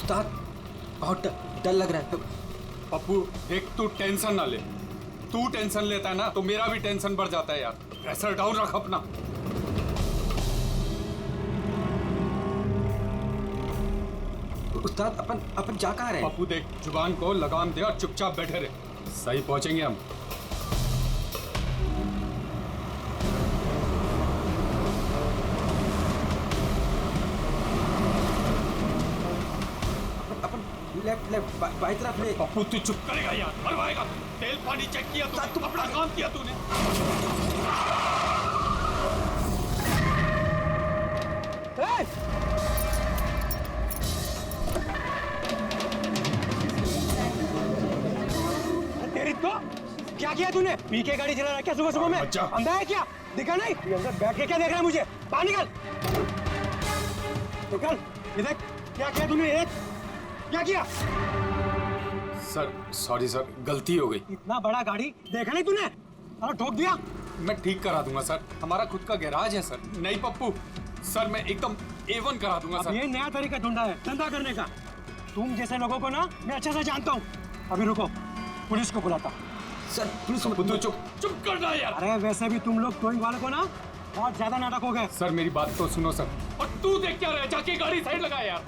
उस्ताद बहुत डर लग रहा है। पप्पू देख, तू टेंशन ना ले। तू टेंशन लेता है ना तो मेरा भी टेंशन बढ़ जाता है यार। प्रेशर डाउन रख अपना। उस्ताद अपन जा कहाँ रहे हैं? पप्पू देख, जुबान को लगाम दे और चुपचाप बैठे रहे। सही पहुंचेंगे हम। लेफ्ट बाई तरफ ले। पप्पू तू चुप करेगा यार, मरवाएगा। तेल पानी चेक किया तू, अपना काम किया तूने। तेरी तो क्या किया तूने? पी के गाड़ी चला रहा है क्या सुबह सुबह में? अंधा है क्या? दिखा नहीं? अंदर बैठ के क्या देख रहा है मुझे? बाहर निकल। निकल। ये देख क्या किया तूने? क्या किया? सर सॉरी सर, गलती हो गई। इतना बड़ा गाड़ी देखा नहीं तूने? अरे ठोक दिया। मैं ठीक करा दूंगा सर, हमारा खुद का गैराज है सर। नहीं पप्पू सर, मैं एकदम A1 करा दूंगा सर। ये नया तरीका ढूंढा है धंधा करने का। तुम जैसे लोगों को ना मैं अच्छे से जानता हूँ। अभी रुको, पुलिस को बुलाता। सर पुलिस को तू चुप करना यार। अरे वैसे भी तुम लोग टोइंग वाले को ना बहुत ज्यादा नाटक हो गए। सर मेरी बात तो सुनो सर। और तू देख क्या रहा है, जाके गाड़ी साइड लगा यार।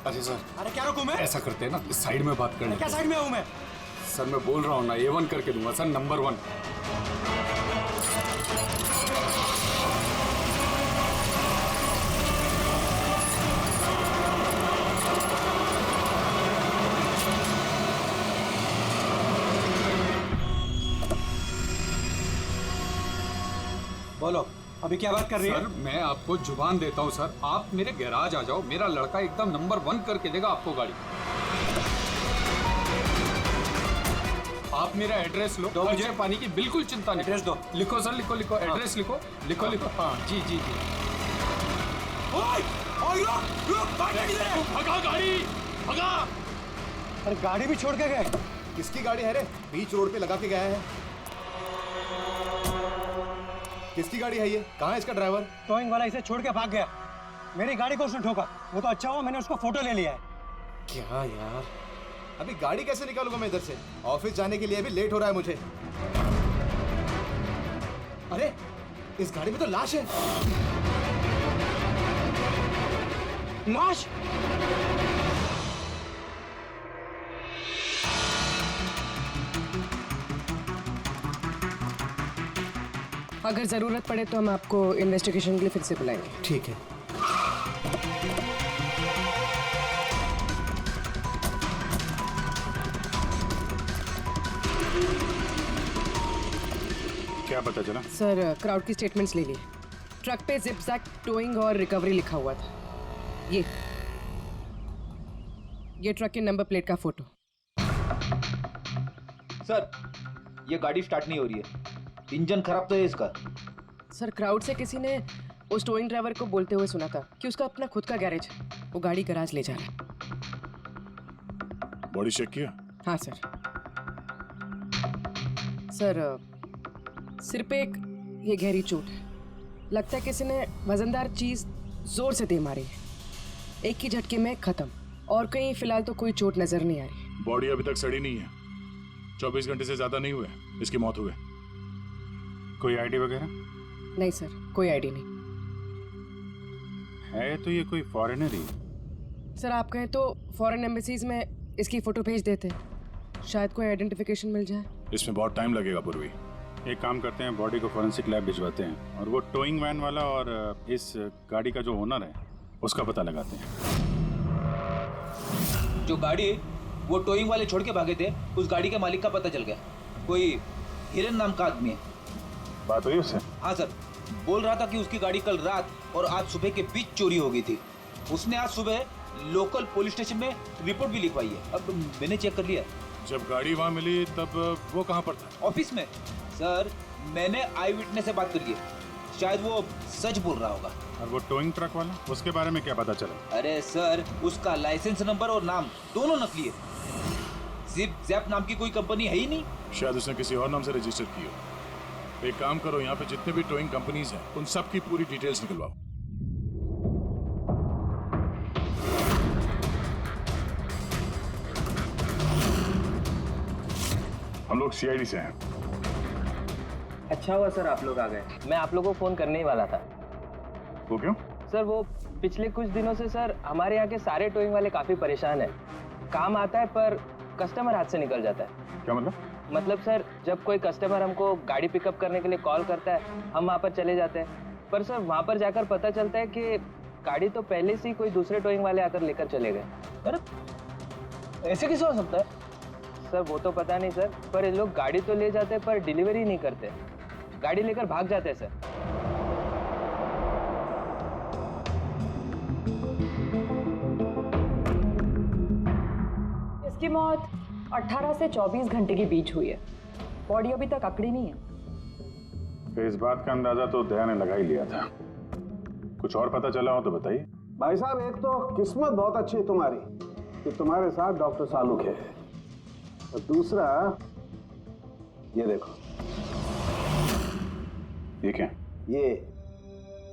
अरे सर, अरे क्या रुकूं मैं? ऐसा करते हैं ना, इस साइड में बात करने। क्या साइड में हूँ मैं? सर मैं बोल रहा हूँ ना, A1 करके दूंगा सर, नंबर 1। बोलो अभी क्या बात कर रही है? सर मैं आपको जुबान देता हूँ सर, आप मेरे गैराज आ जाओ, मेरा लड़का एकदम नंबर 1 करके देगा आपको गाड़ी। आप मेरा एड्रेस लो, मुझे पानी की बिल्कुल चिंता नहीं। एड्रेस दो। लिखो सर, लिखो लिखो, एड्रेस लिखो लिखो लिखो। हाँ जी जी जी। भगा गाड़ी, भगा। अरे गाड़ी भी छोड़ के गए। किसकी गाड़ी है रे? बीच रोड पे लगा के गया है। किसकी गाड़ी है ये? कहाँ है इसका ड्राइवर? टोइंग वाला इसे छोड़ के भाग गया। मेरी गाड़ी को उसने ठोका। वो तो अच्छा हुआ मैंने उसको फोटो ले लिया है। क्या यार, अभी गाड़ी कैसे निकालूंगा मैं इधर से? ऑफिस जाने के लिए अभी लेट हो रहा है मुझे। अरे इस गाड़ी में तो लाश है। लाश? अगर जरूरत पड़े तो हम आपको इन्वेस्टिगेशन के लिए फिर से बुलाएंगे। ठीक है। क्या पता चला? सर क्राउड की स्टेटमेंट्स ले लिए। ट्रक पे जिप-जैक टोइंग और रिकवरी लिखा हुआ था। ये ट्रक के नंबर प्लेट का फोटो। सर ये गाड़ी स्टार्ट नहीं हो रही है, इंजन खराब तो है इसका। सर क्राउड से किसी ने उस टोइंग ड्राइवर को बोलते हुए सुना था कि उसका अपना खुद का गैरेज है, वो गाड़ी गैराज ले जा रहा है। बॉडी चेक किया? हाँ सर। सर सिर पे एक ये गहरी चोट है, लगता है किसी ने वजनदार चीज जोर से दे मारी है। एक ही झटके में खत्म, और कहीं फिलहाल तो कोई चोट नजर नहीं आ रही। बॉडी अभी तक सड़ी नहीं है, 24 घंटे से ज्यादा नहीं हुए इसकी मौत हुई। कोई आईडी वगैरह? नहीं सर, कोई आईडी नहीं है। तो ये कोई फॉरेनर ही? सर आप कहें तो फॉरेन एम्बेसीज में इसकी फोटो भेज देते, शायद कोई आइडेंटिफिकेशन मिल जाए। इसमें बहुत टाइम लगेगा पूर्वी। एक काम करते हैं, बॉडी को फॉरेंसिक लैब भिजवाते हैं और वो टोइंग वैन वाला और इस गाड़ी का जो ओनर है उसका पता लगाते हैं। जो गाड़ी वो टोइंग वाले छोड़ के भागे थे, उस गाड़ी के मालिक का पता चल गया। कोई हिरन नाम का आदमी है। बात हुई उससे? हाँ सर, बोल रहा था कि उसकी गाड़ी कल रात और आज सुबह के बीच चोरी हो गई थी। उसने आज सुबह लोकल पुलिस स्टेशन में रिपोर्ट भी लिखवाई है। अब मैंने चेक कर लिया। जब गाड़ी वहाँ मिली तब वो कहाँ पर था? ऑफिस में। सर मैंने आई विटनेस से बात करी है, शायद वो सच बोल रहा होगा। और वो टोइंग ट्रक वाला, उसके बारे में क्या पता चला? अरे सर उसका लाइसेंस नंबर और नाम दोनों नकली है। जिप जैप नाम की कोई कंपनी है ही नहीं। शायद उसने किसी और नाम से रजिस्टर की हो। एक काम करो, यहाँ पे जितने भी टोइंग कंपनीज हैं उन सब की पूरी डिटेल्स निकलवाओ। हम लोग सीआईडी से हैं। अच्छा हुआ सर आप लोग आ गए, मैं आप लोगों को फोन करने ही वाला था। वो क्यों? सर वो पिछले कुछ दिनों से सर हमारे यहाँ के सारे टोइंग वाले काफी परेशान हैं। काम आता है पर कस्टमर हाथ से निकल जाता है। क्या मतलब? मतलब सर जब कोई कस्टमर हमको गाड़ी पिकअप करने के लिए कॉल करता है हम वहाँ पर चले जाते हैं, पर सर वहाँ पर जाकर पता चलता है कि गाड़ी तो पहले से ही कोई दूसरे टोइंग वाले आकर लेकर चले गए। अरे ऐसे कैसे हो सकता है? सर वो तो पता नहीं सर, पर ये लोग गाड़ी तो ले जाते हैं पर डिलीवरी नहीं करते, गाड़ी लेकर भाग जाते हैं सर। इसकी मौत 18 से 24 घंटे के बीच हुई है। बॉडी अभी तक अकड़ी नहीं है। तो इस बात का अंदाजा तो दया ने लगा ही लिया था। कुछ और पता चला हो तो बताइए। भाई साहब एक तो किस्मत बहुत अच्छी है तुम्हारी कि तुम्हारे साथ डॉक्टर सालुक है, और दूसरा ये देखो। ये क्या? ये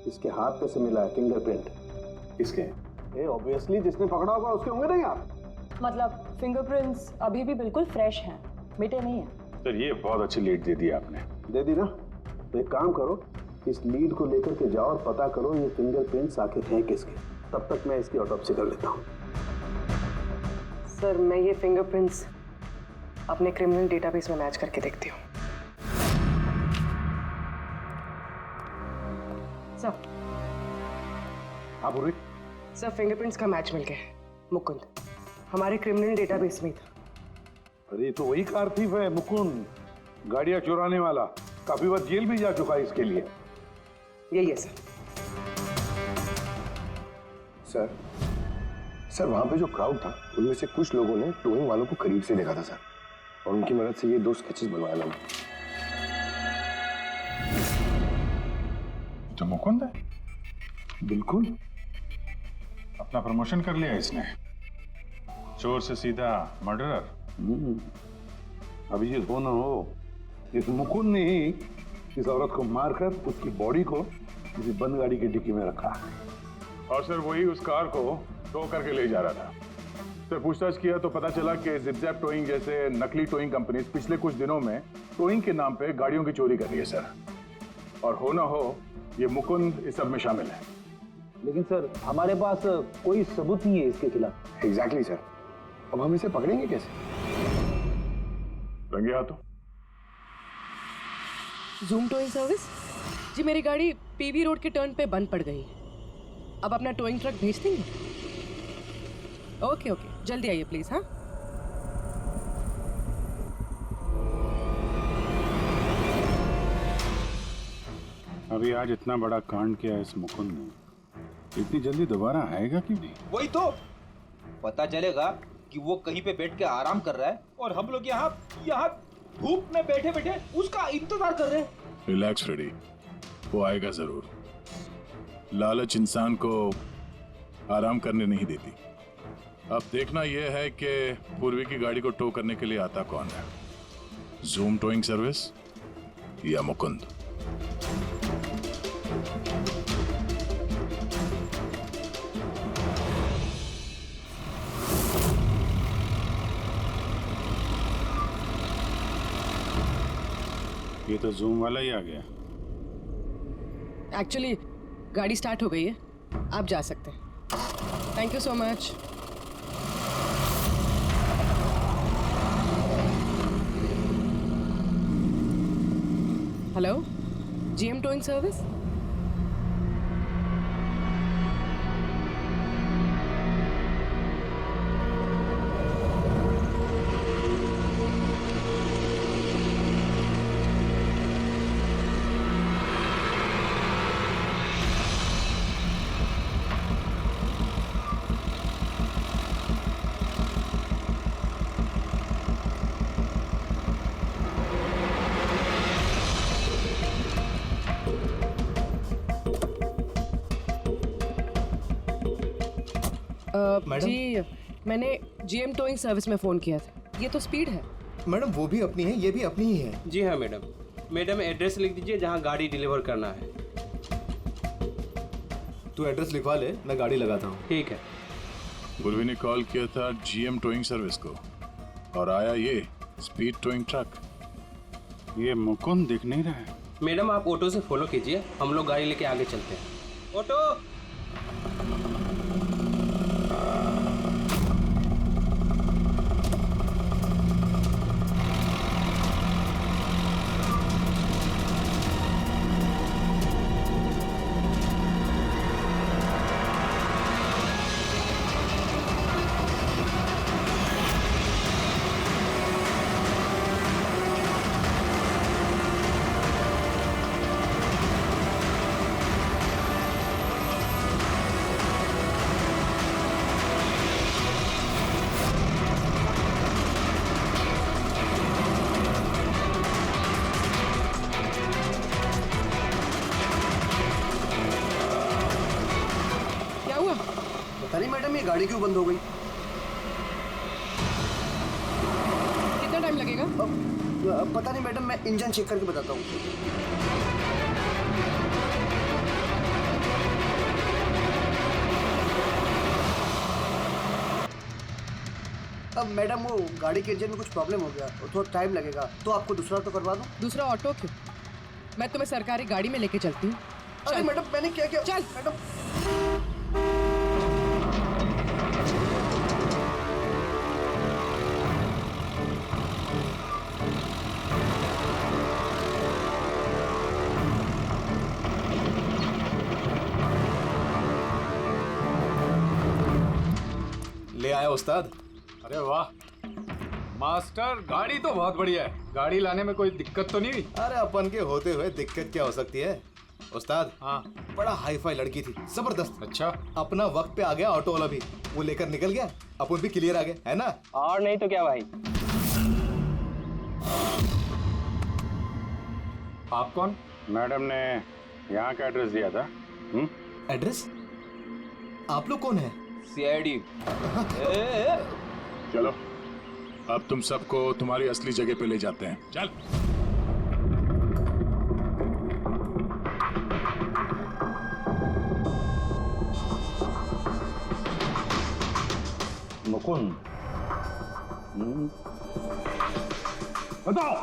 इसके हाथ पे से मिला है फिंगरप्रिंट। किसके? ये ऑब्वियसली जिसने पकड़ा होगा उसके होंगे नहीं आप? मतलब फिंगरप्रिंट्स अभी भी बिल्कुल फ्रेश हैं, मिटे नहीं हैं। सर ये बहुत अच्छी लीड दे दी आपने। दे दी ना? तो एक काम करो, इस लीड को लेकर के जाओ और पता करो ये फिंगरप्रिंट्स आखिर हैं किसके। तब तक मैं इसकी ऑटोप्सी कर लेता हूँ। सर मैं ये फिंगरप्रिंट्स अपने क्रिमिनल डेटाबेस में मैच करके देखती हूँ। सर हाँ पूर्वी। सर फिंगरप्रिंट्स का मैच मिल गया। मुकुंद हमारे क्रिमिनल डेटाबेस में ही था। अरे तो वही कारतीफ है मुकुंद, गाड़ियां चुराने वाला। काफी बार जेल भी जा चुका है इसके लिए। यही है सर। सर वहां पे जो क्राउड था उनमें से कुछ लोगों ने टोइंग वालों को करीब से देखा था सर, और उनकी मदद से ये 2 स्केचेस बनवाया मैंने। तो मुकुंद है? बिल्कुल। अपना प्रमोशन कर लिया इसने, चोर से सीधा मर्डरर। अभी ये हो ना हो, इस मुकुंद ने ही इस औरत को मारकर उसकी बॉडी को किसी बंद गाड़ी की डिक्की में रखा। और सर वही उस कार को टो करके ले जा रहा था। सर पूछताछ किया तो पता चला कि जिप-जैप टोइंग जैसे नकली टोइंग कंपनीज पिछले कुछ दिनों में टोइंग के नाम पे गाड़ियों की चोरी कर रही है सर। और हो ना हो ये मुकुंद इस सब में शामिल है। लेकिन सर हमारे पास कोई सबूत नहीं है इसके खिलाफ। एग्जैक्टली सर, अब हम इसे पकड़ेंगे कैसे? रंगे हाथों। जूम टोइंग सर्विस जी, मेरी गाड़ी पीवी रोड के टर्न पे बंद पड़ गई। अब अपना टोइंग ट्रक भेज देंगे? ओके ओके, जल्दी आइए प्लीज। हाँ अभी आज इतना बड़ा कांड किया इस मुकुंद ने, इतनी जल्दी दोबारा आएगा क्यों नहीं? वही तो पता चलेगा कि वो कहीं पे बैठ के आराम कर रहा है और हम लोग यहाँ धूप में बैठे बैठे उसका इंतजार कर रहे हैं। रिलैक्स फ्रेडी, वो आएगा जरूर। लालच इंसान को आराम करने नहीं देती। अब देखना यह है कि पूर्वी की गाड़ी को टो करने के लिए आता कौन है, जूम टोइंग सर्विस या मुकुंद। ये तो जूम वाला ही आ गया। एक्चुअली गाड़ी स्टार्ट हो गई है, आप जा सकते हैं। Thank you so much. Hello, GM towing service. जी मैंने जीएम टोइंग सर्विस में फ़ोन किया था। ये तो स्पीड है। मैडम वो भी अपनी है, ये भी अपनी ही है। जी हाँ मैडम। मैडम एड्रेस लिख दीजिए जहाँ गाड़ी डिलीवर करना है। तू एड्रेस लिखवा ले, मैं गाड़ी लगाता हूँ। ठीक है। पूर्वी ने कॉल किया था जीएम टोइंग सर्विस को और आया ये स्पीड टोइंग ट्रक। ये मुकुंद दिख नहीं रहा है। मैडम आप ऑटो से फॉलो कीजिए, हम लोग गाड़ी लेके आगे चलते हैं। ऑटो। पता नहीं मैडम ये गाड़ी क्यों बंद हो गई। कितना टाइम लगेगा? पता नहीं मैडम, मैं इंजन चेक करके बताता हूँ। अब मैडम वो गाड़ी के इंजन में कुछ प्रॉब्लम हो गया, थोड़ा टाइम लगेगा, तो आपको दूसरा तो करवा दूँ। दूसरा ऑटो क्यों? मैं तुम्हें सरकारी गाड़ी में लेके चलती हूँ। अरे मैडम मैंने क्या किया? चल मैडम। ले आया उस्ताद। अरे वाह मास्टर, गाड़ी तो बहुत बढ़िया है। गाड़ी लाने में कोई दिक्कत तो नहीं हुई? अरे अपन के होते हुए दिक्कत क्या हो सकती है उस्ताद। हाँ, बड़ा हाई फाई लड़की थी, जबरदस्त। अच्छा, अपना वक्त पे आ गया ऑटो वाला भी, वो लेकर निकल गया, अपन भी क्लियर आ गए, है ना? और नहीं तो क्या भाई। आप कौन? मैडम ने यहाँ का एड्रेस दिया था। एड्रेस? आप लोग कौन है? सीआईडी। चलो अब तुम सबको तुम्हारी असली जगह पे ले जाते हैं। चल। मुकुंद, बताओ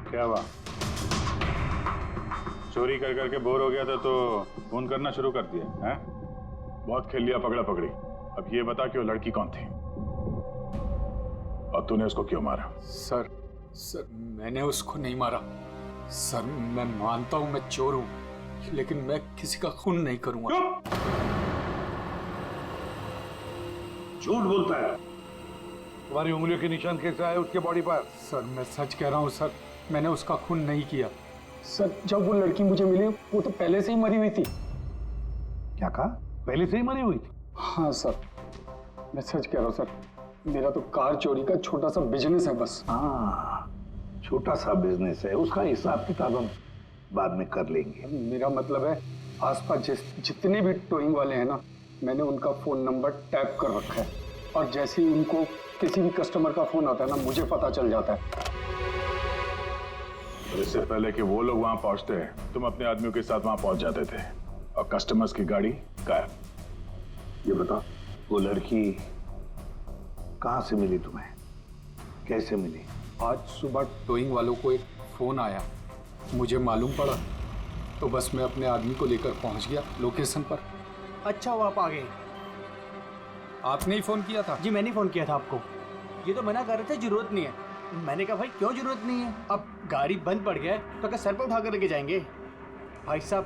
क्या हुआ? चोरी कर करके बोर हो गया था तो फोन करना शुरू कर दिया है? बहुत खेल लिया पकड़ा पकड़ी। अब ये बता कि वो लड़की कौन थी और तूने उसको क्यों मारा? सर मैंने उसको नहीं मारा। सर मैं मानता हूँ मैं चोर हूँ, लेकिन मैं किसी का खून नहीं करूंगा। झूठ बोलता है। तुम्हारी उंगलियों के निशान कैसे आए उसके बॉडी पर? सर मैं सच कह रहा हूँ सर, मैंने उसका खून नहीं किया। सर जब वो लड़की मुझे मिली वो तो पहले से ही मरी हुई थी। क्या कहा? पहले से ही मरी हुई थी? हाँ सर, मैं सच कह रहा हूँ सर, मेरा तो कार चोरी का छोटा सा बिजनेस है बस। हाँ, छोटा सा बिजनेस है, उसका हिसाब किताब हम बाद में कर लेंगे। मेरा मतलब है आसपास जितने भी टोइंग वाले हैं ना, मैंने उनका फोन नंबर टैप कर रखा है और जैसे ही उनको किसी भी कस्टमर का फोन आता है ना, मुझे पता चल जाता है। इससे पहले कि वो लोग वहां पहुंचते तुम अपने आदमियों के साथ वहां पहुंच जाते थे और कस्टमर्स की गाड़ी गायब। ये बता, वो लड़की कहाँ से मिली तुम्हें? कैसे मिली? आज सुबह टोइंग वालों को एक फोन आया, मुझे मालूम पड़ा तो बस मैं अपने आदमी को लेकर पहुंच गया लोकेशन पर। अच्छा वो आप आ गए? आपने ही फोन किया था? जी मैंने फोन किया था आपको। ये तो मना कर रहे थे जरूरत नहीं है। मैंने कहा भाई क्यों जरूरत नहीं है, अब गाड़ी बंद पड़ गया है तो क्या सर पे उठा कर लेके जाएंगे? भाई साहब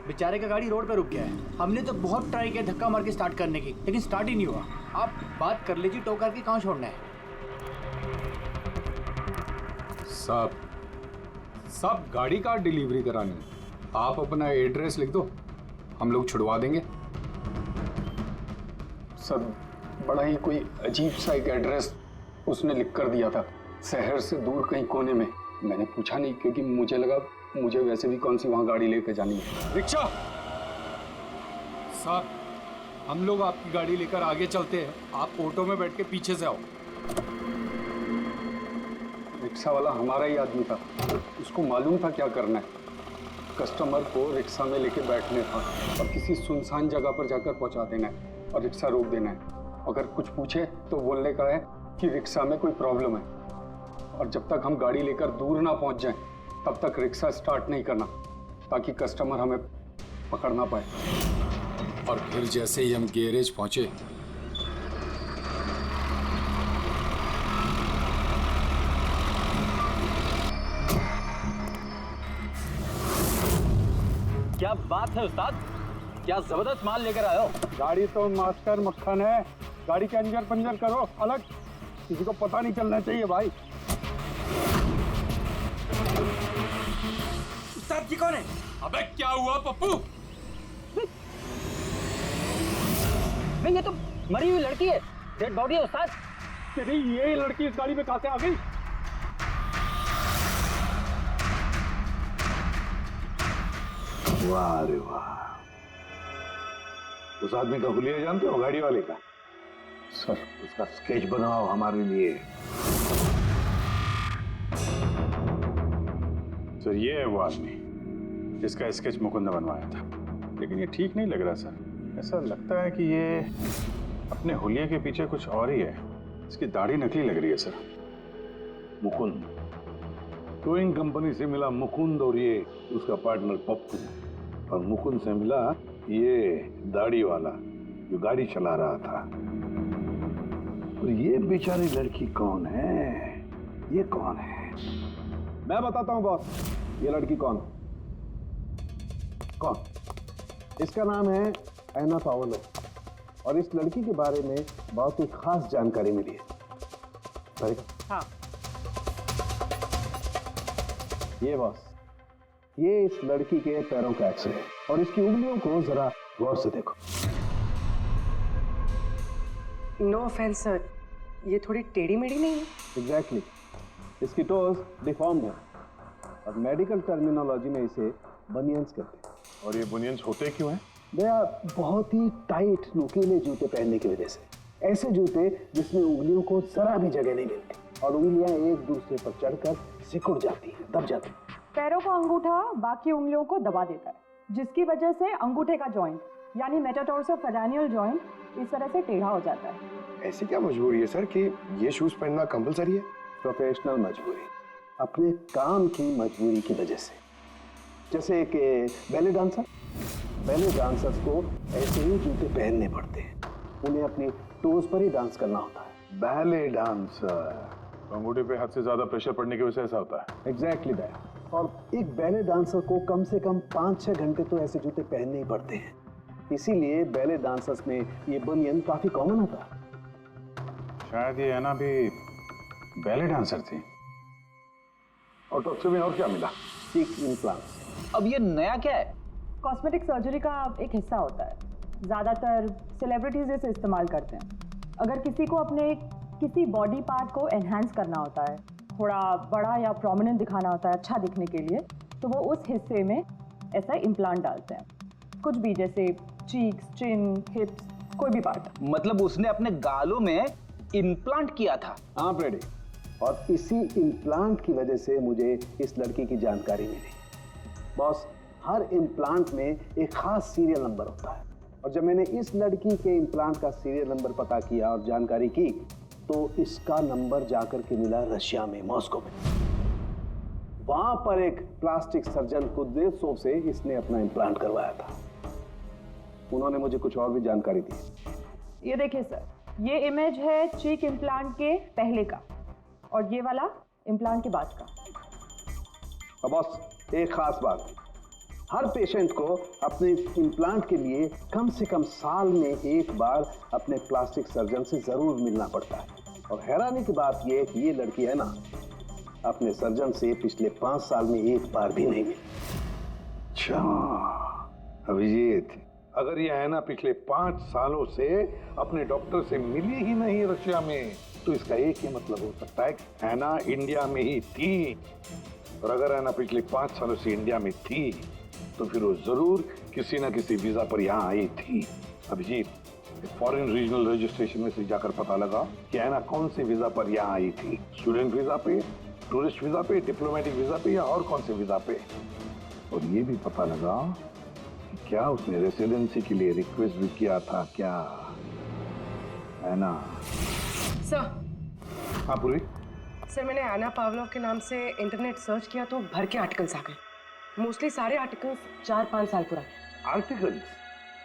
बेचारे का गाड़ी रोड पे रुक गया है, हमने तो बहुत ट्राई किया धक्का मार के स्टार्ट करने की, लेकिन स्टार्ट ही नहीं हुआ। आप बात कर लीजिए, टो करके कहाँ छोड़ना है? सब गाड़ी का डिलीवरी करानी है। आप अपना एड्रेस लिख दो, हम लोग छुड़वा देंगे। सर बड़ा ही कोई अजीब सा एक एड्रेस उसने लिख कर दिया था, शहर से दूर कहीं कोने में। मैंने पूछा नहीं क्योंकि मुझे लगा मुझे वैसे भी कौन सी वहां गाड़ी लेकर जानी है। रिक्शा साहब, हम लोग आपकी गाड़ी लेकर आगे चलते हैं, आप ऑटो में बैठ के पीछे से आओ। रिक्शा वाला हमारा ही आदमी था, उसको मालूम था क्या करना है। कस्टमर को रिक्शा में लेके बैठने था और किसी सुनसान जगह पर जाकर पहुंचा देना है और रिक्शा रोक देना है। अगर कुछ पूछे तो बोलने का है कि रिक्शा में कोई प्रॉब्लम है, और जब तक हम गाड़ी लेकर दूर ना पहुंच जाएं, तब तक रिक्शा स्टार्ट नहीं करना, ताकि कस्टमर हमें पकड़ ना पाए। और फिर जैसे ही हम गैरेज पहुंचे, क्या बात है उस्ताद, क्या जबरदस्त माल लेकर आए हो। गाड़ी तो मास्टर मक्खन है, गाड़ी के अंजर पंजर करो अलग, किसी को पता नहीं चलना चाहिए भाई। उस्ताद जी कौन है? अबे क्या हुआ पप्पू? ये तो मरी हुई लड़की है, डेड बॉडी है उस्ताद। तेरी ये लड़की इस गाड़ी में कहां से आ गई? वाह रे वाह, उस आदमी का हुलिया जानते हो, गाड़ी वाले का? सर उसका स्केच बनाओ हमारे लिए। सर ये है वो आदमी जिसका स्केच मुकुंद ने बनवाया था, लेकिन ये ठीक नहीं लग रहा सर। ऐसा लगता है कि ये अपने हुलिये के पीछे कुछ और ही है। इसकी दाढ़ी नकली लग रही है सर। मुकुंद, टोइंग कंपनी से मिला मुकुंद और ये उसका पार्टनर पप्पू, और मुकुंद से मिला ये दाढ़ी वाला जो गाड़ी चला रहा था। और ये बेचारी लड़की कौन है? ये कौन है? मैं बताता हूँ बॉस, ये लड़की कौन? कौन? इसका नाम है ऐना पाओलो, और इस लड़की के बारे में बहुत ही खास जानकारी मिली है। हाँ। ये बॉस, ये इस लड़की के पैरों का एक्सरे है, और इसकी उंगलियों को जरा गौर से देखो। नो ऑफेंस सर, ये थोड़ी टेढ़ी मेढ़ी नहीं है? एग्जैक्टली, इसकी टोज डिफॉर्म्ड है, और मेडिकल टर्मिनोलॉजी में इसे बनियंस कहते हैं। और ये बुनियंस होते क्यों हैं? भैया, बहुत ही टाइट नुकीले जूते पहनने की वजह से, ऐसे जूते जिसमें उंगलियों को जरा भी जगह नहीं मिलती और उंगलियां एक दूसरे पर चढ़कर सिकुड़ जाती हैं, दब जाती हैं। पैरों का अंगूठा बाकी उंगलियों को दबा देता है, जिसकी वजह से अंगूठे का जॉइंट यानी मेटाटार्सोफेरेनियल जॉइंट इस तरह से टेढ़ा हो जाता है। ऐसी क्या मजबूरी है सर कि ये शूज पहनना कंपलसरी है? प्रोफेशनल मजबूरी, अपने काम की मजबूरी की वजह से। जैसे कि बैले डांसर्स को ऐसे ही जूते पहनने पड़ते हैं, उन्हें अपनी टोज पर ही डांस करना होता है। बैले डांसर, अंगूठे पे हद से ज्यादा प्रेशर पड़ने की वजह से ऐसा होता है। Exactly that. और एक बैले डांसर को कम से कम 5-6 घंटे तो ऐसे जूते पहनने ही पड़ते हैं, इसीलिए बैले डांसर्स में ये बनियन काफी कॉमन होता है। शायद ये ऐना भी बैले डांसर थी। ऑटोप्सी में और क्या मिला? चीक इम्प्लांट्स। अब ये नया क्या है? कॉस्मेटिक सर्जरी का एक हिस्सा होता है, ज़्यादातर सेलिब्रिटीज इसे इस्तेमाल करते हैं। अगर किसी को अपने किसी बॉडी पार्ट को एनहांस करना होता है, थोड़ा बड़ा या प्रोमिनेंट दिखाना होता है अच्छा दिखने के लिए, तो वो उस हिस्से में ऐसा इम्प्लांट डालते हैं, कुछ भी, जैसे चीक्स, चिन, हिप्स, कोई भी पार्ट। मतलब उसने अपने गालों में इम्प्लांट किया था? हाँ ब्रेडी, और इसी इम्प्लांट की वजह से मुझे इस लड़की की जानकारी मिली। बॉस, हर इम्प्लांट में एक खास सीरियल नंबर होता है, और जब मैंने इस लड़की के इम्प्लांट का सीरियल नंबर पता किया और जानकारी की, तो इसका नंबर जाकर के मिला रशिया में, मॉस्को में। वहां पर एक प्लास्टिक सर्जन कुद्रेसोव से इसने अपना इम्प्लांट करवाया था। उन्होंने मुझे कुछ और भी जानकारी दी। ये देखिए सर, ये इमेज है चीक इम्प्लांट के पहले का, और ये वाला इम्प्लांट के बाद का। अब बॉस, एक खास बात, हर पेशेंट को अपने इम्प्लांट के लिए कम से कम साल में एक बार अपने प्लास्टिक सर्जन से जरूर मिलना पड़ता है। और हैरानी की बात यह है कि ये लड़की है ना, अपने सर्जन से पिछले 5 साल में एक बार भी नहीं मिली। अच्छा अभिजीत, अगर ये है ना पिछले 5 सालों से अपने डॉक्टर से मिली ही नहीं रशिया में, तो इसका एक ही मतलब हो सकता है कि हैना इंडिया में ही थी। और अगर हैना पिछले 5 सालों से इंडिया में थी, तो फिर वो जरूर किसी ना किसी वीजा पर यहाँ आई थी। अभिजीत, फॉरेन रीजनल रजिस्ट्रेशन में से जाकर पता लगा कि हैना कौन से वीजा पर यहाँ आई थी, स्टूडेंट वीजा पे, टूरिस्ट वीजा पे, डिप्लोमेटिक वीजा पे, या और कौन से वीजा पे। और ये भी पता लगा कि क्या उसने रेसिडेंसी के लिए रिक्वेस्ट भी किया था क्या, है ना? सर, हाँ पूर्वी। सर मैंने आना पावलोव के नाम से इंटरनेट सर्च किया तो भर के आर्टिकल्स आ गए। मोस्टली सारे आर्टिकल्स 4-5 साल पुराने। आर्टिकल्स?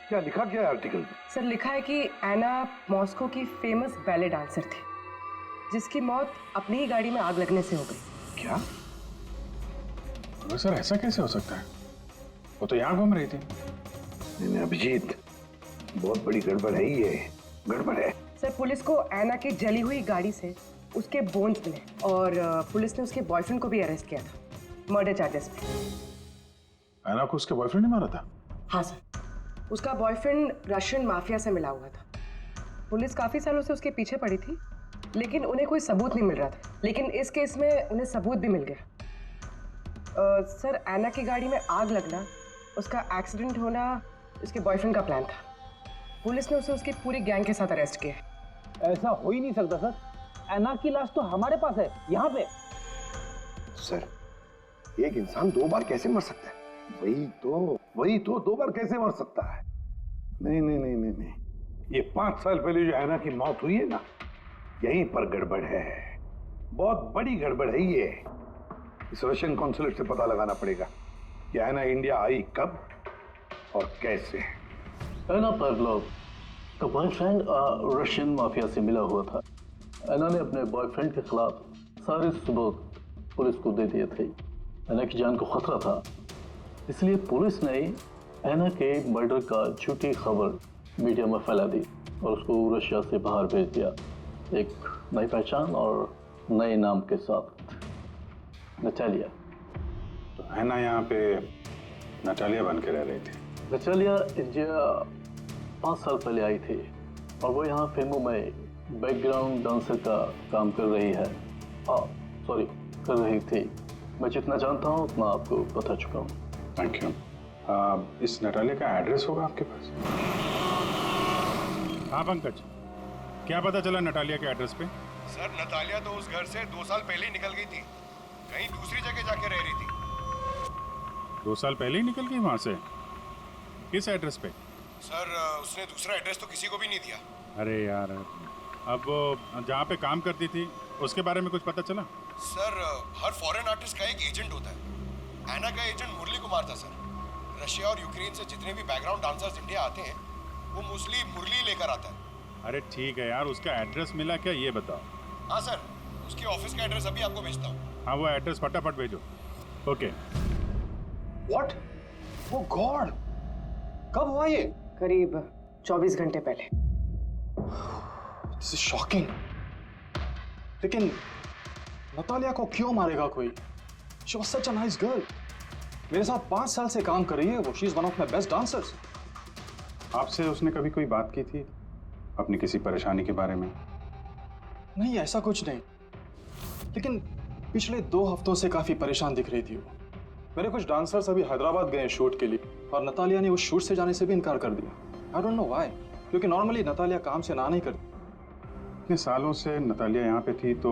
क्या लिखा क्या है आर्टिकल में? सर लिखा है कि एना मॉस्को की फेमस बैले डांसर थी जिसकी मौत अपनी ही गाड़ी में आग लगने से हो गई। क्या? सर ऐसा कैसे हो सकता है? वो तो यहाँ घूम रही थी। नहीं अभिजीत, बहुत बड़ी गड़बड़ है ये, गड़बड़ है। सर पुलिस को एना की जली हुई गाड़ी से उसके बोन्स मिले और पुलिस ने उसके बॉयफ्रेंड को भी अरेस्ट किया था मर्डर चार्जेस पे। एना को उसके बॉयफ्रेंड ने मारा था? हाँ सर, उसका बॉयफ्रेंड रशियन माफिया से मिला हुआ था। पुलिस काफी सालों से उसके पीछे पड़ी थी लेकिन उन्हें कोई सबूत नहीं मिल रहा था, लेकिन इस केस में उन्हें सबूत भी मिल गया। सर एना की गाड़ी में आग लगना, उसका एक्सीडेंट होना उसके बॉयफ्रेंड का प्लान था। पुलिस ने उसे उसकी पूरी गैंग के साथ अरेस्ट किया। ऐसा हो ही नहीं सकता सर, एना की लाश तो हमारे पास है यहाँ पे। सर एक इंसान 2 बार कैसे मर सकता है? वही तो 2 बार कैसे मर सकता है? नहीं, ये 5 साल पहले जो एना की मौत हुई है ना, यहीं पर गड़बड़ है, बहुत बड़ी गड़बड़ है ये। इस रशियन कॉन्सुलेट से पता लगाना पड़ेगा कि एना इंडिया आई कब और कैसे। एना पावलोव का बॉयफ्रेंड रशियन माफिया से मिला हुआ था। एना ने अपने बॉयफ्रेंड के खिलाफ सारे सबूत पुलिस को दे दिए थे। एना की जान को खतरा था, इसलिए पुलिस ने एना के मर्डर का झूठी खबर मीडिया में फैला दी और उसको रशिया से बाहर भेज दिया, एक नई पहचान और नए नाम के साथ, नटालिया। तो एना यहाँ पे नटालिया बन के रह रही थी? नटालिया इंडिया 5 साल पहले आई थी और वो यहाँ फिल्मों में बैकग्राउंड डांसर का काम कर रही है। कर रही थी। मैं जितना जानता हूँ उतना आपको बता चुका हूँ। Thank you. इस नटालिया का एड्रेस होगा आपके पास? हाँ पंकज, क्या पता चला नटालिया के एड्रेस पे? सर नतालिया तो उस घर से 2 साल पहले ही निकल गई थी, कहीं दूसरी जगह जाके रह रही थी। 2 साल पहले ही निकल गई वहां से? किस एड्रेस पे? सर उसने दूसरा एड्रेस तो किसी को भी नहीं दिया। अरे यार, अब वो जहाँ पे काम करती थी उसके बारे में कुछ पता चला? सर हर फॉरेन आर्टिस्ट का एक एजेंट होता है। एना का एजेंट मुरली कुमार था सर। रशिया और यूक्रेन से जितने भी बैकग्राउंड डांसर्स इंडिया आते हैं वो मोस्टली मुरली लेकर आता है। अरे ठीक है यार, उसका एड्रेस मिला क्या ये बताओ। हाँ सर, उसके ऑफिस का एड्रेस अभी आपको भेजता हूँ। हाँ वो एड्रेस फटाफट भेजो। ओके। व्हाट? ओह गॉड, कब हुआ ये? करीब 24 घंटे पहले। This is shocking. लेकिन नतालिया को क्यों मारेगा कोई? She was such a nice girl. मेरे साथ 5 साल से काम कर रही है वो। She is one of my best dancers. आपसे उसने कभी कोई बात की थी अपनी किसी परेशानी के बारे में? नहीं, ऐसा कुछ नहीं, लेकिन पिछले 2 हफ्तों से काफी परेशान दिख रही थी वो। मेरे कुछ डांसर्स अभी हैदराबाद गए शूट के लिए और नतालिया ने उस शूट से जाने से भी इनकार कर दिया। आई डोंट नो व्हाई, क्योंकि नॉर्मली नतालिया काम से ना नहीं करती। इतने सालों से नतालिया यहाँ पे थी तो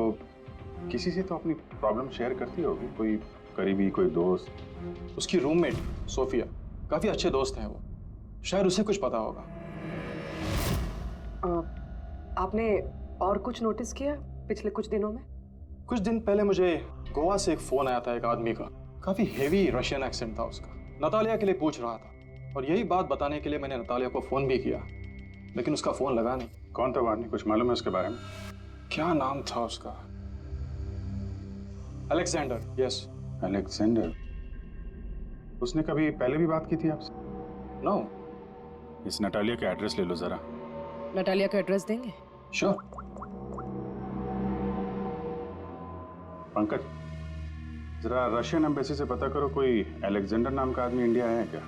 किसी से तो अपनी प्रॉब्लम शेयर करती होगी, कोई करीबी, कोई दोस्त। उसकी रूममेट सोफिया, काफी अच्छे दोस्त हैं वो, शायद उसे कुछ पता होगा। आपने और कुछ नोटिस किया पिछले कुछ दिनों में? कुछ दिन पहले मुझे गोवा से एक फोन आया था एक आदमी का, काफी हेवी रशियन एक्सेंट था उसका। नतालिया के लिए पूछ रहा था और यही बात बताने के लिए मैंने नतालिया को फोन भी किया, लेकिन उसका फोन लगा नहीं। कौन था वो आदमी, कुछ मालूम है उसके बारे में? क्या नाम था उसका? अलेक्जेंडर। Yes, Alexander. उसने कभी पहले भी बात की थी आपसे? नो। इस नटालिया का एड्रेस ले लो जरा। नटालिया का एड्रेस देंगे? श्योर। पंकज, जरा रशियन एम्बेसी से पता करो कोई अलेक्जेंडर नाम का आदमी इंडिया आया है क्या?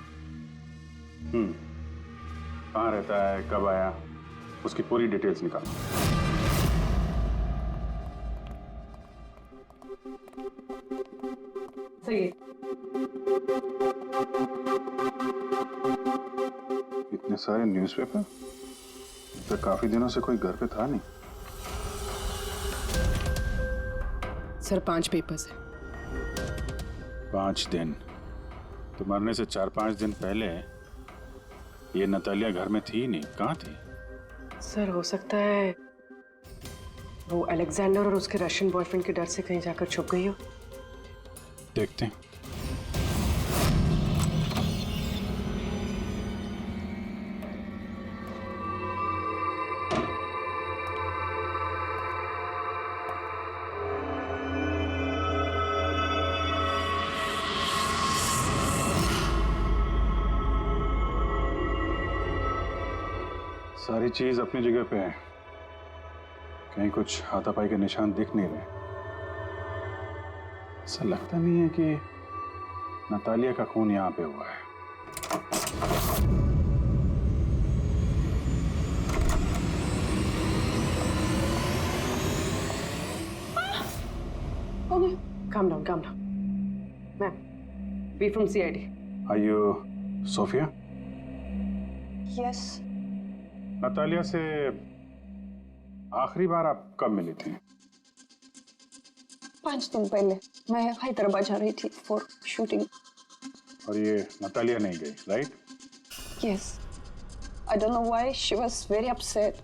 कहाँ रहता है, कब आया, उसकी पूरी डिटेल्स निकालो। सही है। इतने सारे न्यूज़पेपर, तो काफी दिनों से कोई घर पे था नहीं। सर 5 पेपर्स हैं। 5 दिन? तो मरने से 4-5 दिन पहले ये नतालिया घर में थी नहीं, कहाँ थी? सर हो सकता है वो अलेक्जेंडर और उसके रशियन बॉयफ्रेंड के डर से कहीं जाकर छुप गई हो? देखते हैं। सारी चीज अपनी जगह पे है, कहीं कुछ हाथापाई के निशान दिख नहीं रहे। ऐसा लगता नहीं है कि नतालिया का खून यहाँ पे हुआ है। Calm down, calm down. Ma'am, we from CID. Are you Sophia? Yes. Natalia से आखिरी बार आप कब मिली थी? 5 दिन पहले मैं हैदराबाद जा रही थी फॉर शूटिंग। और ये नतालिया नहीं गई, right? Yes. I don't know why she was very upset.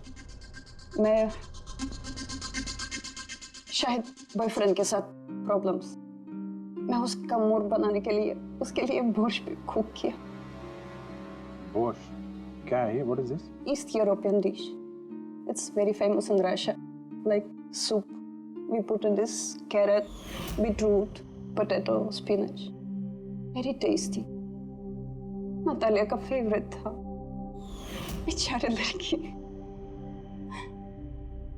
मैं शायद बॉयफ्रेंड के साथ प्रॉब्लम्स। मैं उसका मूड बनाने के लिए उसके लिए बोर्श भी कुक किया। बोर्श? क्या है ये? What is this? East European dish. It's very famous in Russia. Like soup. We put in this carrot, beetroot, potato, spinach. Very tasty. Natalia का फेवरेट था। बेचारी लड़की।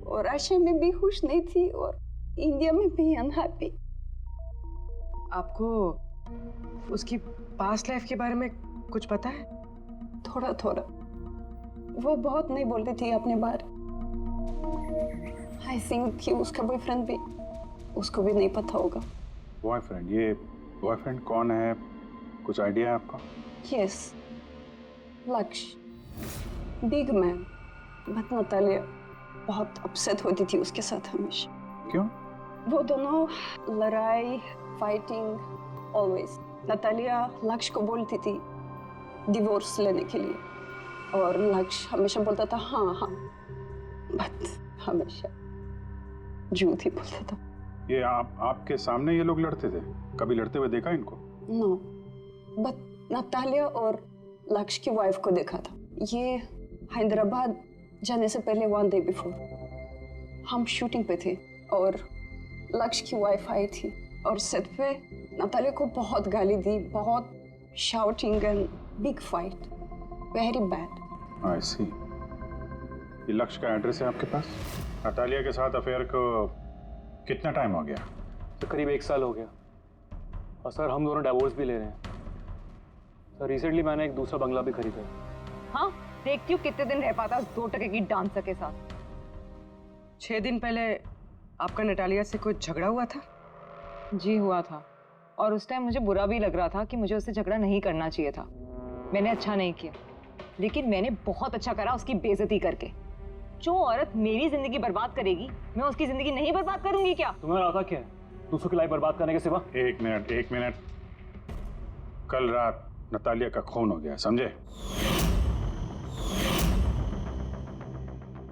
और रशिया में भी खुश नहीं थी और इंडिया में भी अनहैप्पी। आपको उसकी पास्ट लाइफ के बारे में कुछ पता है? थोड़ा थोड़ा। वो बहुत नहीं बोलती थी अपने बारे। आई थिंक कि उसका बॉयफ्रेंड भी उसको भी नहीं पता होगा। बॉयफ्रेंड? ये बॉयफ्रेंड कौन है? कुछ आइडिया है आपका? यस, लक्ष्य, बिग मैन। बट नतालिया बहुत अपसेट होती थी उसके साथ हमेशा। क्यों? वो दोनों लड़ाई, फाइटिंग, ऑलवेज। नतालिया लक्ष्य को बोलती थी डिवोर्स लेने के लिए और लक्ष्य हमेशा बोलता था हाँ हाँ, बट हमेशा झूठ ही बोलता था। ये आपके सामने ये लोग लड़ते थे? कभी लड़ते हुए देखा इनको? नो, बट नतालिया और लक्ष्य की वाइफ को देखा था। ये हैदराबाद जाने से पहले 1 डे बिफोर हम शूटिंग पे थे और लक्ष्य की वाइफ आई थी और सेट पे नतालिया को बहुत गाली दी, बहुत shouting and big fight, very bad. I see. ये लक्ष्य का एड्रेस है आपके पास? नतालिया के साथ अफेयर को कितना टाइम हो गया? तो करीब 1 साल हो गया और सर हम दोनों डिवोर्स भी ले रहे हैं। सर रिसेंटली मैंने एक दूसरा बंगला भी खरीदा है। हाँ, देखती हूँ कितने दिन रह पाता उस 2 टके की डांसर के साथ। 6 दिन पहले आपका नतालिया से कोई झगड़ा हुआ था? जी हुआ था और उस टाइम मुझे बुरा भी लग रहा था कि मुझे उससे झगड़ा नहीं करना चाहिए था। मैंने अच्छा नहीं किया, लेकिन मैंने बहुत अच्छा करा उसकी बेइज्जती करके। जो औरत मेरी जिंदगी बर्बाद करेगी, मैं उसकी जिंदगी नहीं बर्बाद करूंगी क्या? तुम्हारा आता क्या है दूसरों की लाइफ बर्बाद करने के सिवा? एक मिनट। कल रात नतालिया का खून हो गया, समझे?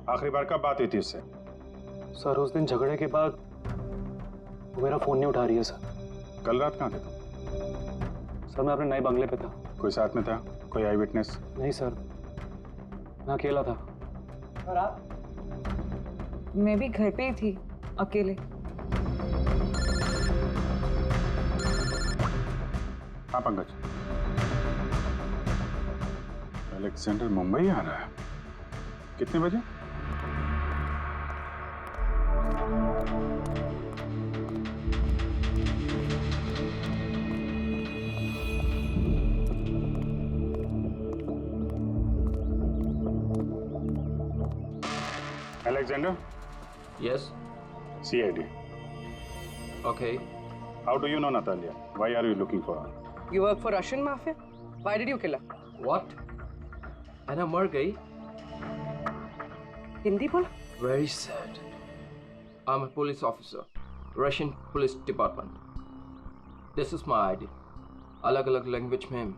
आखिरी बार कब बात हुई थी उससे? सर उस दिन झगड़े के बाद वो मेरा फोन नहीं उठा रही है सर। कल रात कहाँ थे तुम? सर मैं अपने नए बंगले पे था। कोई साथ में था? कोई आई विटनेस? नहीं सर, मैं अकेला था। और आप? मैं भी घर पे ही थी, अकेले। हाँ पंकज, अलेक्जेंडर मुंबई आ रहा है। कितने बजे? Alexander? Yes. CID. Okay. How do you know Natalia? Why are you looking for her? You work for Russian mafia? Why did you kill her? What? Anna मर गई? हिंदी बोल? Very sad. I'm a police officer, Russian Police Department. This is my ID. अलग-अलग language में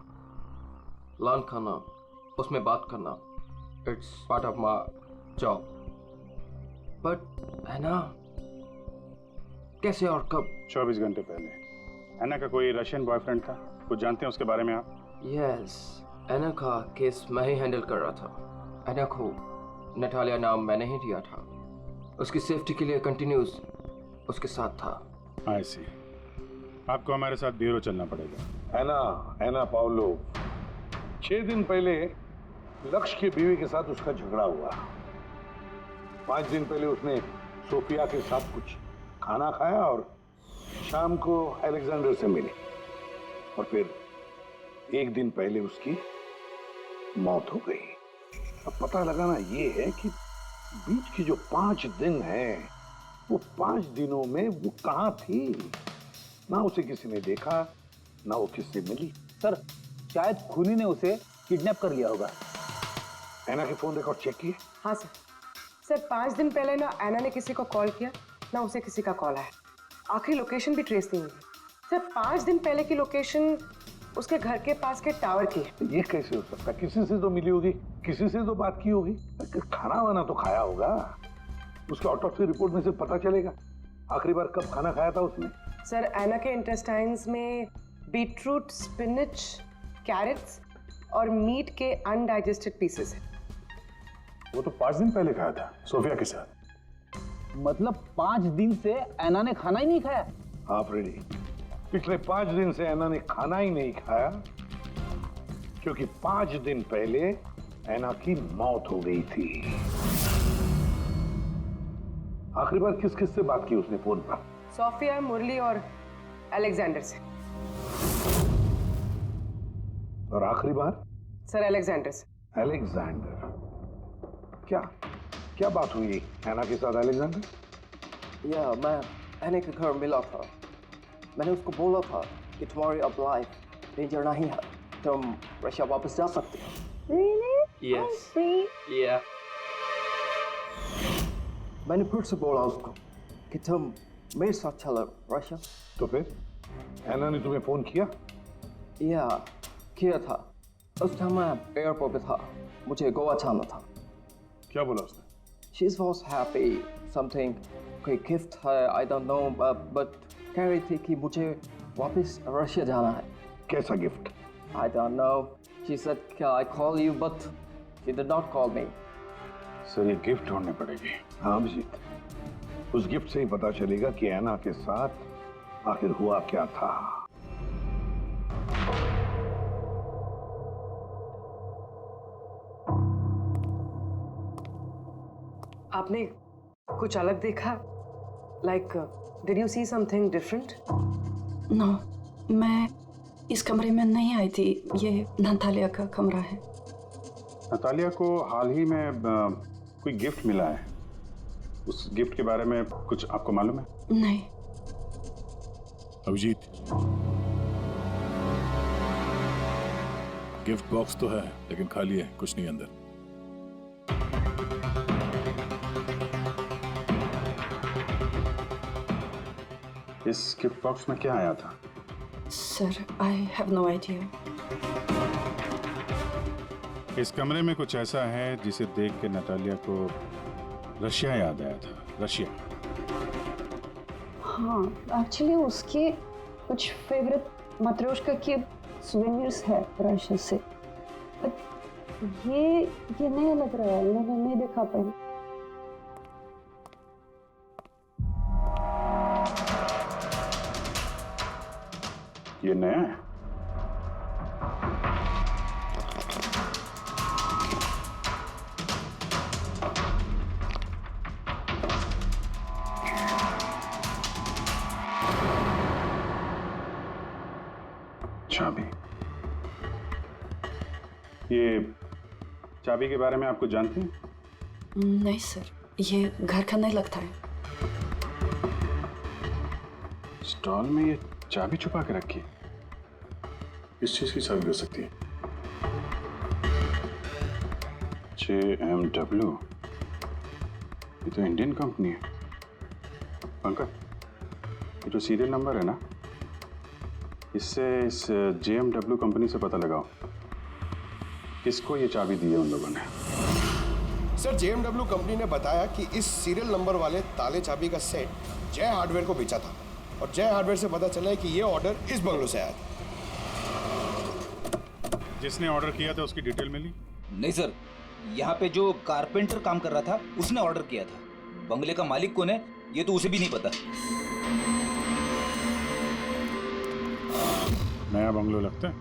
learn करना, उसमें बात करना, it's part of my job. But एना कैसे और कब? 24 घंटे पहले। एना का कोई रशियन बॉयफ्रेंड था, कुछ जानते हैं उसके बारे में आप? यस, एना का केस मैं ही हैंडल कर रहा था। एना को नटालिया नाम मैंने ही दिया था। उसकी सेफ्टी के लिए कंटिन्यूस उसके साथ था। आई सी। आपको हमारे साथ ब्यूरो चलना पड़ेगा। एना पाउलो, 6 दिन पहले लक्ष्य की बीवी के साथ उसका झगड़ा हुआ। 5 दिन पहले उसने सोफिया के साथ कुछ खाना खाया और शाम को अलेक्जेंडर से मिली, और फिर 1 दिन पहले उसकी मौत हो गई। अब पता लगाना ये है कि बीच की जो 5 दिन हैं, वो 5 दिनों में वो कहाँ थी। ना उसे किसी ने देखा, ना वो किससे मिली। सर, शायद खूनी ने उसे किडनैप कर लिया होगा। एना के फोन रिकॉर्ड चेक किए? हाँ सर। सर 5 दिन पहले ना एना ने किसी को कॉल किया, ना उसे किसी का कॉल आया। आखिरी लोकेशन भी ट्रेस नहीं हुई। सर 5 दिन पहले की लोकेशन उसके घर के पास के टावर की है। ये कैसे हो सकता? किसी से तो मिली होगी, किसी से तो बात की होगी, खाना वाना तो खाया होगा। उसके ऑटोप्सी रिपोर्ट में से पता चलेगा आखिरी बार कब खाना खाया था उसने। सर एना के इंटेस्टाइन्स में बीटरूट, स्पिनच, कैरेट्स और मीट के अनडाइजेस्टेड पीसेस हैं। वो तो 5 दिन पहले खाया था सोफिया के साथ। मतलब 5 दिन से एना ने खाना ही नहीं खाया? हाँ फ्रेडी, पिछले 5 दिन से एना ने खाना ही नहीं खाया, क्योंकि 5 दिन पहले एना की मौत हो गई थी। आखिरी बार किस किस से बात की उसने फोन पर? सोफिया, मुरली और अलेक्जेंडर से। और आखिरी बार? सर अलेक्जेंडर से। अलेक्जेंडर? क्या बात हुई एना के साथ अलेक्जेंडर? या मैं एना के घर मिला था। मैंने उसको बोला था कि तुम्हारी अब लाइफ डेंजर नहीं है, तुम रशिया वापस जा सकते हो। Really? Yes. Yeah. मैंने फिर से बोला उसको कि तुम मेरे साथ चलो रशिया। तो फिर एना ने तुम्हें फोन किया? या किया था। उस टाइम मैं एयरपोर्ट पे था, मुझे गोवा जाना था। क्या बोला उसने? She was happy, something कोई गिफ्ट है, I don't know, but कह रही थी कि मुझे वापस रशिया जाना है। कैसा gift? I don't know. She said, "Can I call you?" But she did not call me. Sir ये गिफ्ट ढूंढनी पड़ेगी। हाँ अभिजीत, उस गिफ्ट से ही पता चलेगा कि एना के साथ आखिर हुआ क्या था। आपने कुछ अलग देखा? Like, did you see something different? No, मैं इस कमरे में नहीं आई थी। ये नतालिया का कमरा है। नतालिया को हाल ही में कोई गिफ्ट मिला है। उस गिफ्ट के बारे में कुछ आपको मालूम है? नहीं। अभिजीत, गिफ्ट बॉक्स तो है लेकिन खाली है, कुछ नहीं अंदर। इस गिफ्ट बॉक्स में क्या आया था? Sir, I have no idea. इस कमरे में कुछ ऐसा है जिसे देख के नतालिया को रशिया याद आया था। रशिया? हाँ, एक्चुअली उसके कुछ फेवरेट मात्रोश्का के सुवेनिर्स है रशिया से। ये नया लग रहा है, मैंने नहीं देखा पहले। ये नया है? चाबी। ये चाबी के बारे में आप कुछ जानते हैं? नहीं सर, ये घर का नहीं लगता है। स्टॉल में ये चाबी छुपा के रखी है। किस चीज की चाबी हो सकती है? JMW, ये तो इंडियन कंपनी है। पंकज, ये जो सीरियल नंबर है ना, इससे इस JMW कंपनी से पता लगाओ किसको ये चाबी दी है उन लोगों ने। सर JMW कंपनी ने बताया कि इस सीरियल नंबर वाले ताले चाबी का सेट जय हार्डवेयर को बेचा था और जय हार्डवेयर से पता चला है कि ये ऑर्डर इस बंगलों से आया था। जिसने ऑर्डर किया था उसकी डिटेल मिली? नहीं सर, यहाँ पे जो कारपेंटर काम कर रहा था उसने ऑर्डर किया था। बंगले का मालिक कौन है ये तो उसे भी नहीं पता। नया बंगलो लगता है।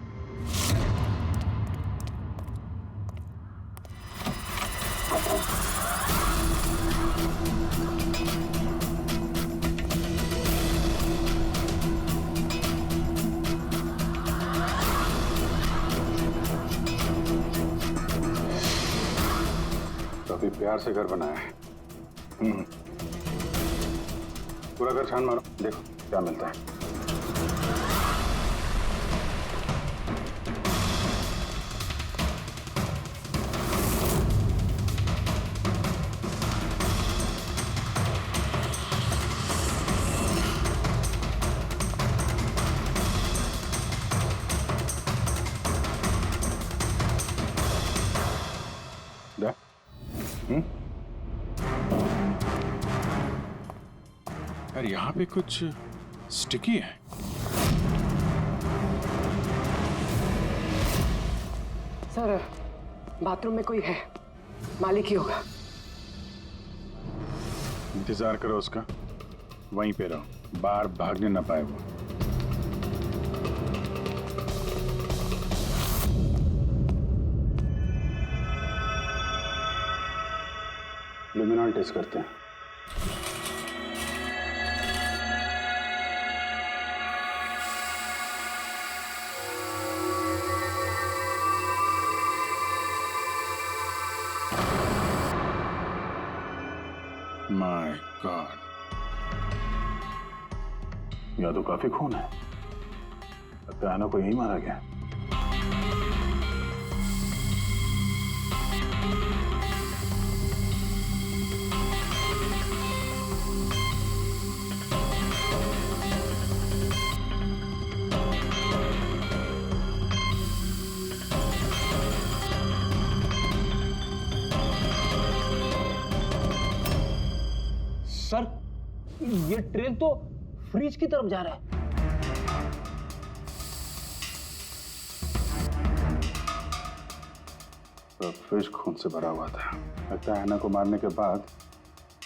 काफी प्यार से घर बनाया है। पूरा घर छान मारो, देखो क्या मिलता है। यार यहाँ पे कुछ स्टिकी है। सर बाथरूम में कोई है, मालिक ही होगा। इंतजार करो उसका, वहीं पे रहो, बाहर भागने ना पाए वो। लुमिनॉल टेस्ट करते हैं। माय गॉड, यहाँ तो काफी खून है। लगता है आना को यही मारा गया। सर ये ट्रेन तो फ्रिज की तरफ जा रहा है। तो फ्रिज खून से भरा हुआ था। लगता है ऐना को मारने के बाद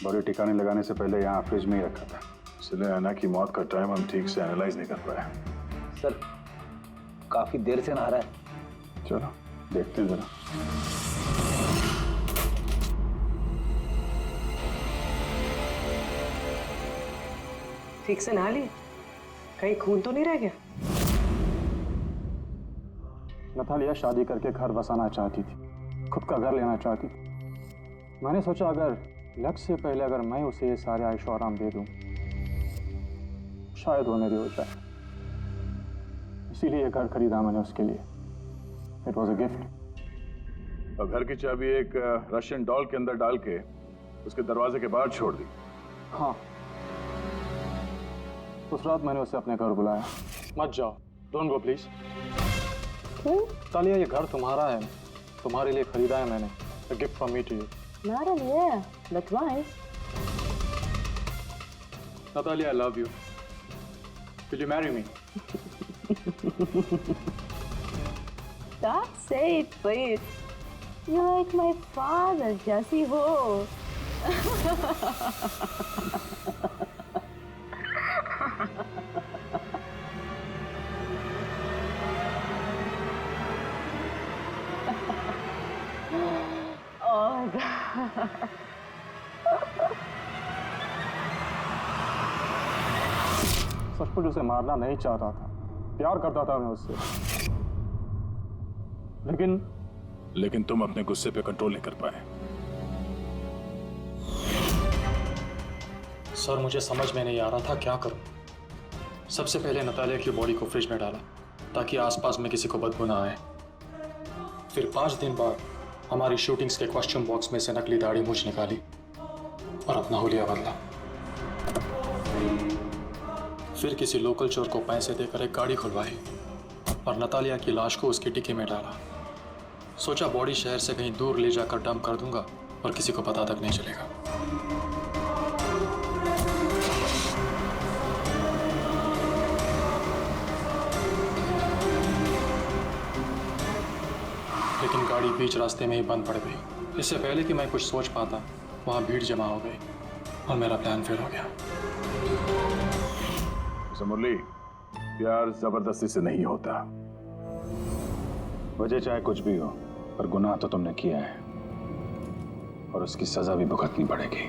बॉडी ठिकाने लगाने से पहले यहाँ फ्रिज में ही रखा था। इसलिए ऐना की मौत का टाइम हम ठीक से एनालाइज नहीं कर पाए। सर काफी देर से नहा रहा है। चलो देखते हैं जरा। ठीक से नहा लिए? कहीं खून तो नहीं रह गया? नतालिया शादी करके घर बसाना चाहती थी, खुद का घर लेना चाहती थी। मैंने सोचा अगर लक्ष्य से पहले अगर मैं उसे ये सारे आयशो आराम दे दूं, शायद वो मेरी हो जाए। इसीलिए ये घर खरीदा मैंने उसके लिए। It was a gift. और घर की चाबी एक रशियन डॉल के अंदर डाल के उसके दरवाजे के बाहर छोड़ दी। हाँ, उस रात मैंने उसे अपने घर बुलाया। मत जाओ, डोंट गो प्लीज। तालिया ये घर तुम्हारा है, तुम्हारे लिए खरीदा है मैंने। A gift from me to you. Natalie, yeah, but why? Natalia, I love you. Will you marry me? Don't say it, please. You're like my father, Jesse Ho. Oh God. सचमुच उसे मारना नहीं चाहता था, प्यार करता था मैं उससे। लेकिन तुम अपने गुस्से पे कंट्रोल नहीं कर पाए। सर मुझे समझ में नहीं आ रहा था क्या करूं। सबसे पहले नतालिया की बॉडी को फ्रिज में डाला ताकि आसपास में किसी को बदबू ना आए। फिर 5 दिन बाद हमारी शूटिंग्स के कॉस्ट्यूम बॉक्स में से नकली दाढ़ी मूछ निकाली और अपना हुलिया बदला। फिर किसी लोकल चोर को पैसे देकर एक गाड़ी खुलवाई और नतालिया की लाश को उसकी डिक्की में डाला। सोचा बॉडी शहर से कहीं दूर ले जाकर डंप कर दूंगा और किसी को पता तक नहीं चलेगा। लेकिन गाड़ी बीच रास्ते में ही बंद पड़ गई। इससे पहले कि मैं कुछ सोच पाता, वहां भीड़ जमा हो गई और मेरा प्लान फेल हो गया। मुरली, प्यार जबरदस्ती से नहीं होता। वजह चाहे कुछ भी हो, पर गुनाह तो तुमने किया है और उसकी सजा भी भुगतनी पड़ेगी।